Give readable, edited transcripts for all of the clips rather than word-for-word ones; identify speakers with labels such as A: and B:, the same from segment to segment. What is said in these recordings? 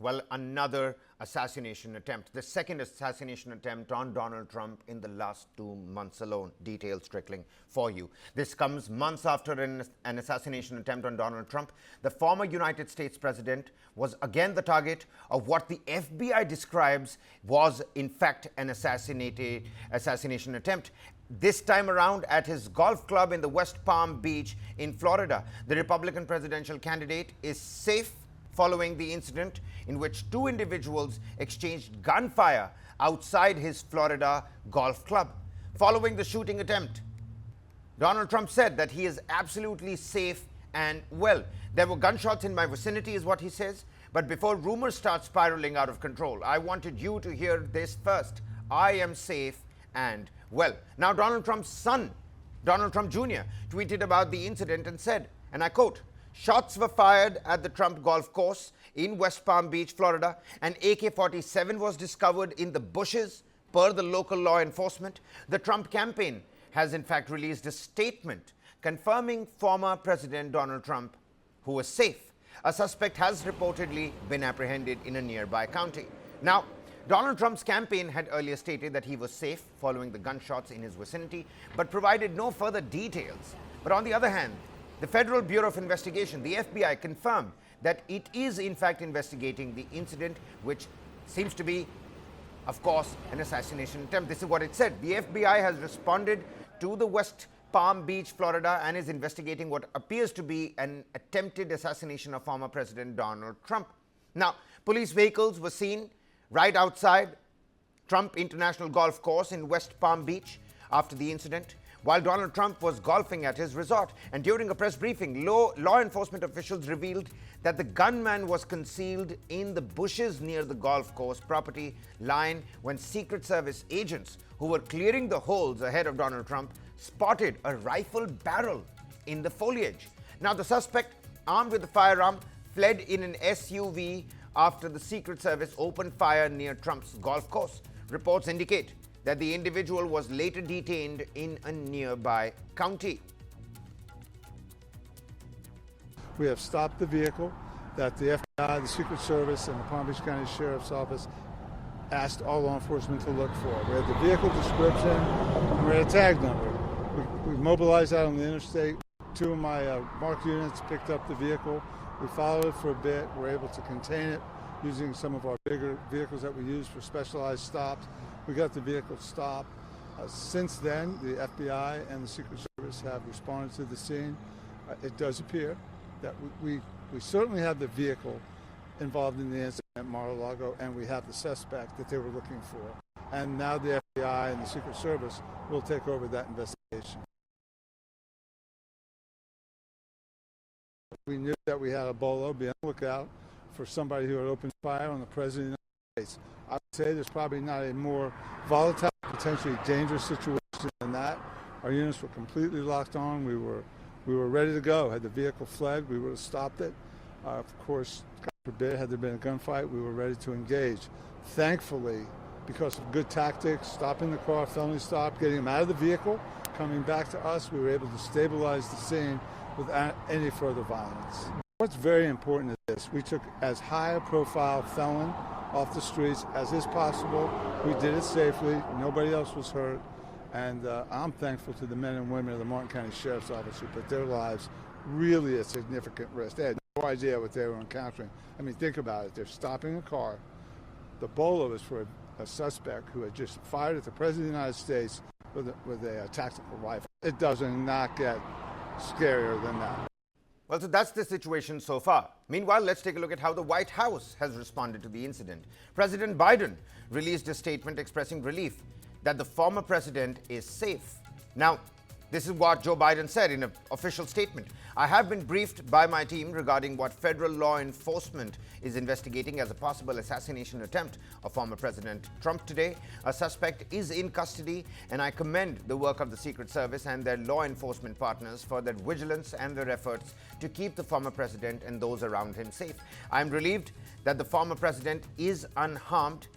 A: Well, another assassination attempt, the second assassination attempt on Donald Trump in the last 2 months alone. Details trickling for you. This comes months after an assassination attempt on Donald Trump. The former United States president was again the target of what the FBI describes was, in fact, an assassination attempt. This time around at his golf club in the West Palm Beach in Florida. The Republican presidential candidate is safe following the incident in which two individuals exchanged gunfire outside his Florida golf club. Following the shooting attempt, Donald Trump said that he is absolutely safe and well. There were gunshots in my vicinity, is what he says. But before rumors start spiraling out of control, I wanted you to hear this first. I am safe and well. Now, Donald Trump's son, Donald Trump Jr., tweeted about the incident and said, and I quote, "Shots were fired at the Trump golf course in West Palm Beach, Florida. An AK-47 was discovered in the bushes, per the local law enforcement. The Trump campaign has in fact released a statement confirming former President Donald Trump, who was safe. A suspect has reportedly been apprehended in a nearby county." Now, Donald Trump's campaign had earlier stated that he was safe following the gunshots in his vicinity, but provided no further details. But on the other hand, the Federal Bureau of Investigation, the FBI, confirmed that it is in fact investigating the incident, which seems to be, of course, an assassination attempt. This is what it said. The FBI has responded to the West Palm Beach, Florida, and is investigating what appears to be an attempted assassination of former President Donald Trump. Now, police vehicles were seen right outside Trump International Golf Course in West Palm Beach after the incident, while Donald Trump was golfing at his resort. And during a press briefing, law enforcement officials revealed that the gunman was concealed in the bushes near the golf course property line when Secret Service agents who were clearing the holes ahead of Donald Trump spotted a rifle barrel in the foliage. Now, the suspect, armed with a firearm, fled in an SUV after the Secret Service opened fire near Trump's golf course. Reports indicate that the individual was later detained in a nearby county.
B: We have stopped the vehicle that the FBI, the Secret Service, and the Palm Beach County Sheriff's Office asked all law enforcement to look for. We had the vehicle description, and we had a tag number. We mobilized out on the interstate. Two of my marked units picked up the vehicle. We followed it for a bit. We were able to contain it using some of our bigger vehicles that we use for specialized stops. We got the vehicle stopped. Since then, the FBI and the Secret Service have responded to the scene. It does appear that we certainly have the vehicle involved in the incident at Mar-a-Lago, and we have the suspect that they were looking for. And now the FBI and the Secret Service will take over that investigation. We knew that we had a bolo. Be on the lookout for somebody who had opened fire on the President of the United States. I would say there's probably not a more volatile, potentially dangerous situation than that. Our units were completely locked on. We were ready to go. Had the vehicle fled, we would have stopped it. Of course, God forbid, had there been a gunfight, we were ready to engage. Thankfully, because of good tactics, stopping the car, felony stop, getting them out of the vehicle, coming back to us, we were able to stabilize the scene without any further violence. What's very important is this: we took as high a profile felon off the streets as is possible. We did it safely. Nobody else was hurt. And I'm thankful to the men and women of the Martin County Sheriff's Office who put their lives really at significant risk. They had no idea what they were encountering. I mean, think about it. They're stopping a car. The bolo is for a suspect who had just fired at the President of the United States with a tactical rifle. It doesn't not get scarier than that.
A: Well, so that's the situation so far. Meanwhile, let's take a look at how the White House has responded to the incident. President Biden released a statement expressing relief that the former president is safe. Now, this is what Joe Biden said in an official statement. "I have been briefed by my team regarding what federal law enforcement is investigating as a possible assassination attempt of former President Trump today. A suspect is in custody, and I commend the work of the Secret Service and their law enforcement partners for their vigilance and their efforts to keep the former president and those around him safe. I am relieved that the former president is unharmed.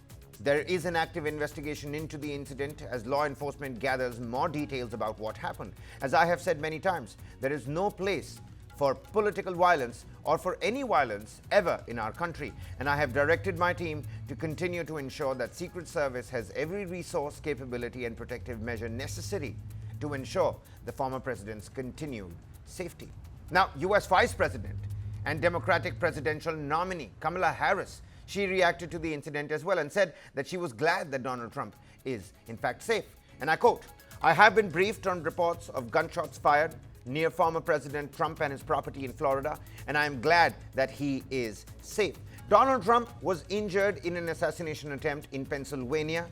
A: There is an active investigation into the incident as law enforcement gathers more details about what happened. As I have said many times, there is no place for political violence or for any violence ever in our country. And I have directed my team to continue to ensure that Secret Service has every resource, capability, and protective measure necessary to ensure the former president's continued safety. Now, U.S. Vice President and Democratic presidential nominee Kamala Harris, she reacted to the incident as well and said that she was glad that Donald Trump is in fact safe. And I quote, "I have been briefed on reports of gunshots fired near former President Trump and his property in Florida, and I am glad that he is safe." Donald Trump was injured in an assassination attempt in Pennsylvania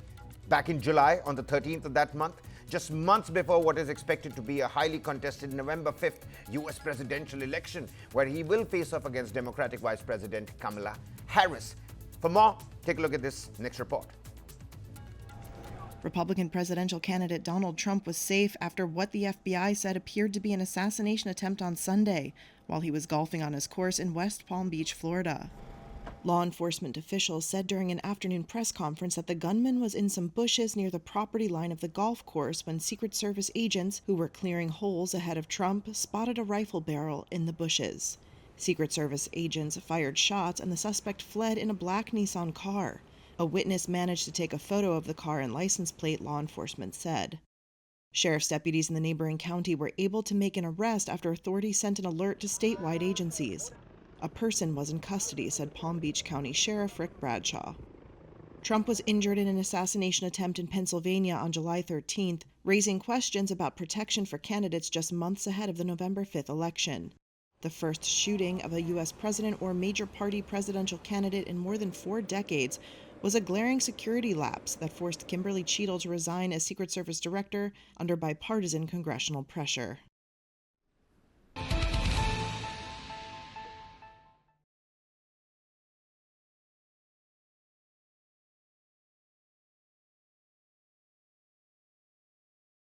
A: back in July on the 13th of that month, just months before what is expected to be a highly contested November 5th U.S. presidential election, where he will face off against Democratic Vice President Kamala Harris. For more, take a look at this next report.
C: Republican presidential candidate Donald Trump was safe after what the FBI said appeared to be an assassination attempt on Sunday while he was golfing on his course in West Palm Beach, Florida. Law enforcement officials said during an afternoon press conference that the gunman was in some bushes near the property line of the golf course when Secret Service agents who were clearing holes ahead of Trump spotted a rifle barrel in the bushes. Secret Service agents fired shots and the suspect fled in a black Nissan car. A witness managed to take a photo of the car and license plate, law enforcement said. Sheriff's deputies in the neighboring county were able to make an arrest after authorities sent an alert to statewide agencies. A person was in custody, said Palm Beach County Sheriff Rick Bradshaw. Trump was injured in an assassination attempt in Pennsylvania on July 13th, raising questions about protection for candidates just months ahead of the November 5th election. The first shooting of a U.S. president or major party presidential candidate in more than 4 decades was a glaring security lapse that forced Kimberly Cheadle to resign as Secret Service director under bipartisan congressional pressure.